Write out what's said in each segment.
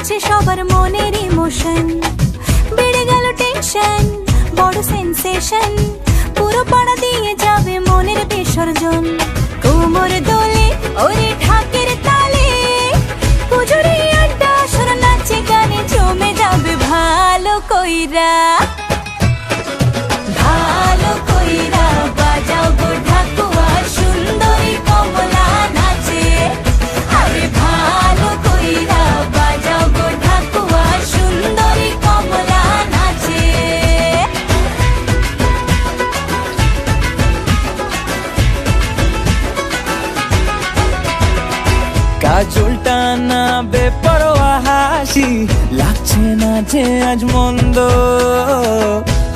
বুঝছে সবার মনের ইমোশন, বেড়ে গেল টেনশন, বড় সেন্সেশন, পুরো পাড়া দিয়ে যাবে মনের বিসর্জন। কোমর দোলে ওরে ঢাকের তালে, পুজোরে আড্ডা আসর নাচে গানে জমে যাবে ভালো কইরা। ভালো কইরা বাজাও গো ঢাকুয়া, সুন্দরী কমলা নাচে। আরে ভালো কইরা বাজাও গো ঢাকুয়া, সুন্দরী কমলা নাচে। কাজলটা না বেপরোয়া হাসি, লাগছে না যে আজ মন্দ।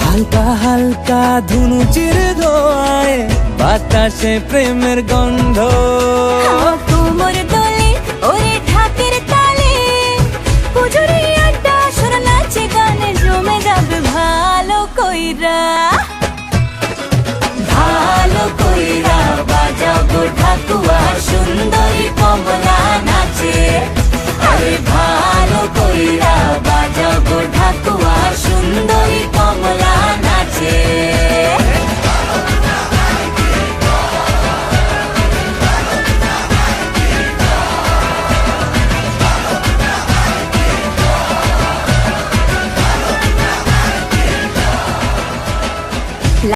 হালকা হালকা ধুনুচির ধোঁয়ায় বাতাসে প্রেমের গন্ধ। কোমর